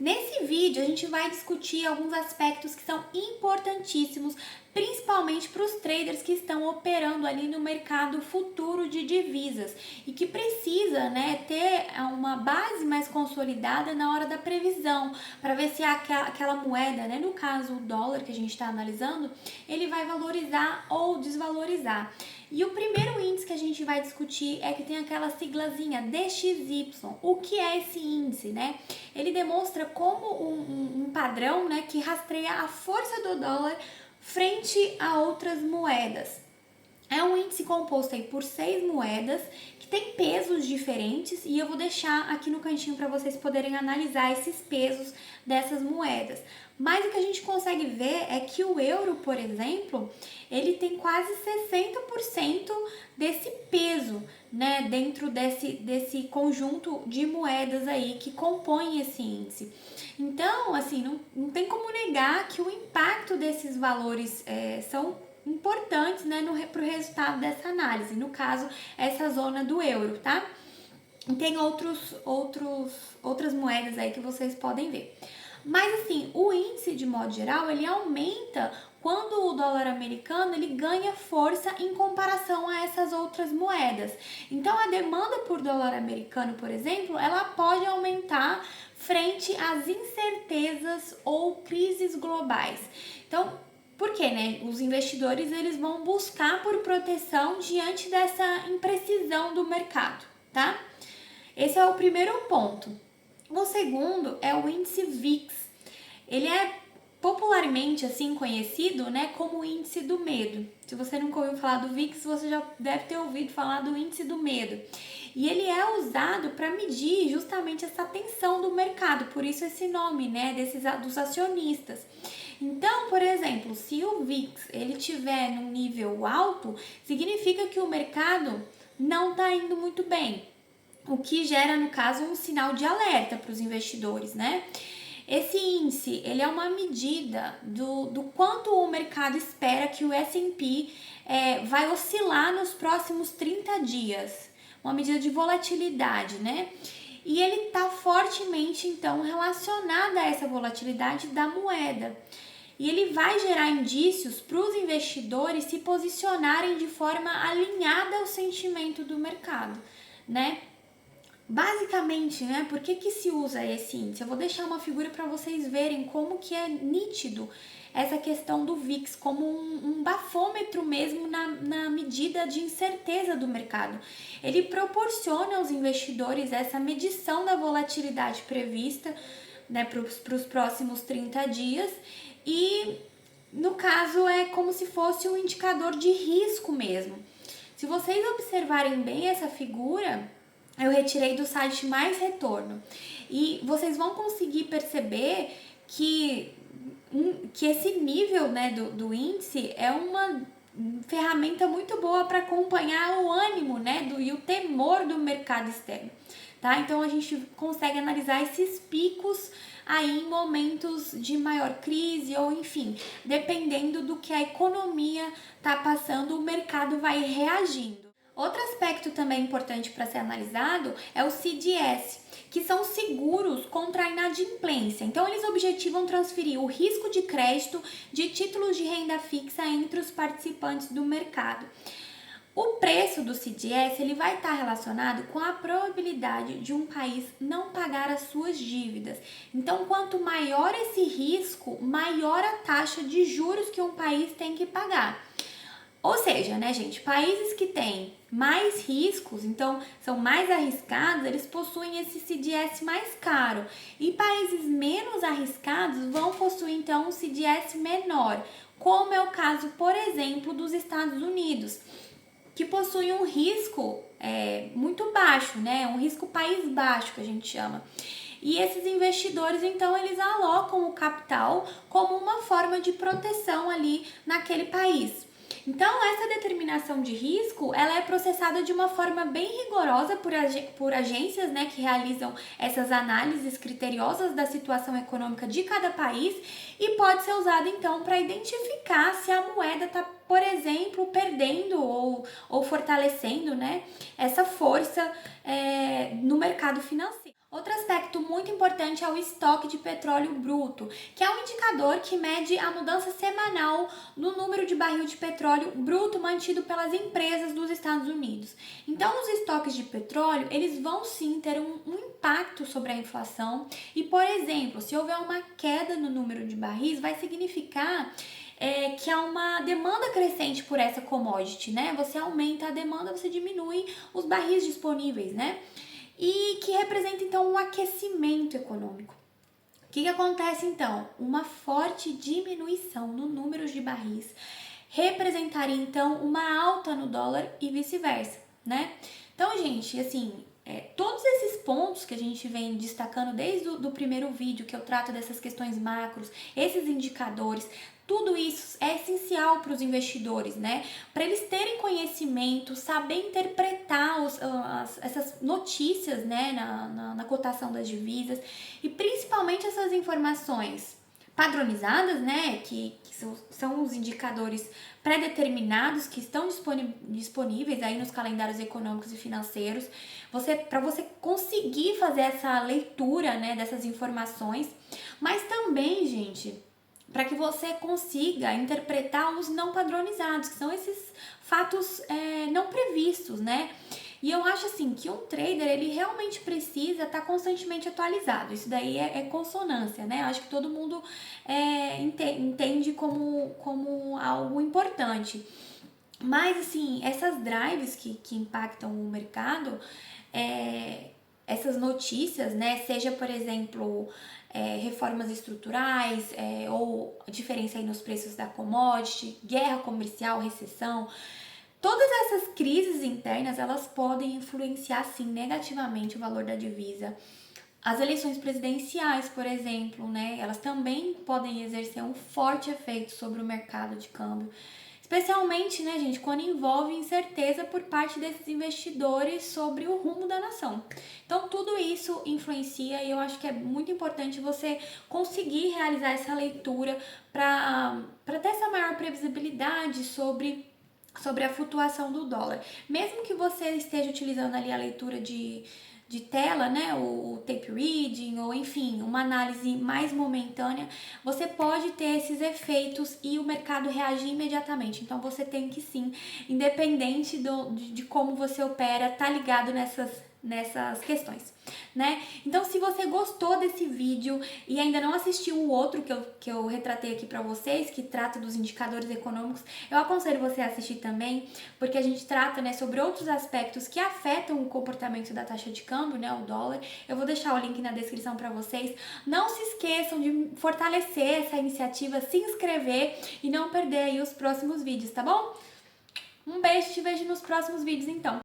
Nesse vídeo a gente vai discutir alguns aspectos que são importantíssimos, principalmente para os traders que estão operando ali no mercado futuro de divisas e que precisa, ter uma base mais consolidada na hora da previsão, para ver se aquela moeda, no caso o dólar que a gente está analisando, ele vai valorizar ou desvalorizar. E o primeiro índice que a gente vai discutir é que tem aquela siglazinha DXY. O que é esse índice, Ele demonstra como um padrão, que rastreia a força do dólar frente a outras moedas. É um índice composto aí por 6 moedas que tem pesos diferentes e eu vou deixar aqui no cantinho para vocês poderem analisar esses pesos dessas moedas. Mas o que a gente consegue ver é que o euro, por exemplo, ele tem quase 60% desse peso, dentro desse conjunto de moedas aí que compõem esse índice. Então, assim, não tem como negar que o impacto desses valores são importantes, para o resultado dessa análise. No caso, essa zona do euro, tá? E tem outras moedas aí que vocês podem ver. Mas assim, o índice de modo geral, ele aumenta quando o dólar americano ele ganha força em comparação a essas outras moedas. Então a demanda por dólar americano, por exemplo, ela pode aumentar frente às incertezas ou crises globais. Então, por quê, Os investidores eles vão buscar por proteção diante dessa imprecisão do mercado, tá? Esse é o primeiro ponto. O segundo é o índice VIX. Ele é popularmente assim conhecido, como o índice do medo. Se você nunca ouviu falar do VIX, você já deve ter ouvido falar do índice do medo. E ele é usado para medir justamente essa tensão do mercado, por isso esse nome, dos acionistas. Então, por exemplo, se o VIX ele tiver num nível alto, significa que o mercado não está indo muito bem, o que gera, no caso, um sinal de alerta para os investidores, Esse índice, ele é uma medida do quanto o mercado espera que o S&P vai oscilar nos próximos 30 dias, uma medida de volatilidade, E ele está fortemente, então, relacionado a essa volatilidade da moeda. E ele vai gerar indícios para os investidores se posicionarem de forma alinhada ao sentimento do mercado, Basicamente, por que se usa esse índice? Eu vou deixar uma figura para vocês verem como que é nítido essa questão do VIX, como um bafômetro mesmo na medida de incerteza do mercado. Ele proporciona aos investidores essa medição da volatilidade prevista, para os próximos 30 dias e, no caso, é como se fosse um indicador de risco mesmo. Se vocês observarem bem essa figura, eu retirei do site Mais Retorno e vocês vão conseguir perceber que esse nível do índice é uma ferramenta muito boa para acompanhar o ânimo e o temor do mercado externo, tá? Então a gente consegue analisar esses picos aí em momentos de maior crise ou enfim, dependendo do que a economia está passando, o mercado vai reagindo. Outro aspecto também importante para ser analisado é o CDS, que são seguros contra a inadimplência. Então, eles objetivam transferir o risco de crédito de títulos de renda fixa entre os participantes do mercado. O preço do CDS ele vai estar relacionado com a probabilidade de um país não pagar as suas dívidas. Então, quanto maior esse risco, maior a taxa de juros que um país tem que pagar. Ou seja, gente, países que têm mais riscos, então são mais arriscados, eles possuem esse CDS mais caro. E países menos arriscados vão possuir, então, um CDS menor, como é o caso, por exemplo, dos Estados Unidos, que possuem um risco muito baixo, um risco país baixo, que a gente chama. E esses investidores, então, eles alocam o capital como uma forma de proteção ali naquele país. Então, essa determinação de risco, ela é processada de uma forma bem rigorosa por agências, que realizam essas análises criteriosas da situação econômica de cada país e pode ser usada, então, para identificar se a moeda está, por exemplo, perdendo ou fortalecendo, essa força no mercado financeiro. Outro aspecto muito importante é o estoque de petróleo bruto, que é um indicador que mede a mudança semanal no número de barril de petróleo bruto mantido pelas empresas dos Estados Unidos. Então, os estoques de petróleo, eles vão sim ter um impacto sobre a inflação e, por exemplo, se houver uma queda no número de barris, vai significar que há uma demanda crescente por essa commodity, né? Você aumenta a demanda, você diminui os barris disponíveis, né? E que representa então um aquecimento econômico. O que acontece então? Uma forte diminuição no número de barris representaria então uma alta no dólar e vice-versa, né? Então, gente, assim, todos esses pontos que a gente vem destacando desde o primeiro vídeo que eu trato dessas questões macros, esses indicadores, tudo isso é essencial para os investidores, né? Para eles terem conhecimento, saber interpretar essas notícias, né, na cotação das divisas e principalmente essas informações padronizadas, né, que são os indicadores pré-determinados que estão disponíveis aí nos calendários econômicos e financeiros. Para você conseguir fazer essa leitura, né, dessas informações, mas também, gente, para que você consiga interpretar os não padronizados, que são esses fatos não previstos, né? E eu acho assim que um trader, ele realmente precisa estar constantemente atualizado. Isso daí é consonância, né? Eu acho que todo mundo entende como algo importante. Mas, assim, essas drives que impactam o mercado, essas notícias, né? Seja, por exemplo, reformas estruturais, ou diferença aí nos preços da commodity, guerra comercial, recessão. Todas essas crises internas, elas podem influenciar, sim, negativamente o valor da divisa. As eleições presidenciais, por exemplo, né, elas também podem exercer um forte efeito sobre o mercado de câmbio. Especialmente, né, gente, quando envolve incerteza por parte desses investidores sobre o rumo da nação. Então, tudo isso influencia e eu acho que é muito importante você conseguir realizar essa leitura para ter essa maior previsibilidade sobre a flutuação do dólar. Mesmo que você esteja utilizando ali a leitura de tela, né, o tape reading, ou enfim, uma análise mais momentânea, você pode ter esses efeitos e o mercado reagir imediatamente. Então, você tem que sim, independente de como você opera, tá ligado nessas questões, né? Então, se você gostou desse vídeo e ainda não assistiu o outro que eu retratei aqui para vocês, que trata dos indicadores econômicos, eu aconselho você a assistir também, porque a gente trata, né, sobre outros aspectos que afetam o comportamento da taxa de câmbio, né, o dólar. Eu vou deixar o link na descrição para vocês. Não se esqueçam de fortalecer essa iniciativa, se inscrever e não perder aí os próximos vídeos, tá bom? Um beijo, te vejo nos próximos vídeos então.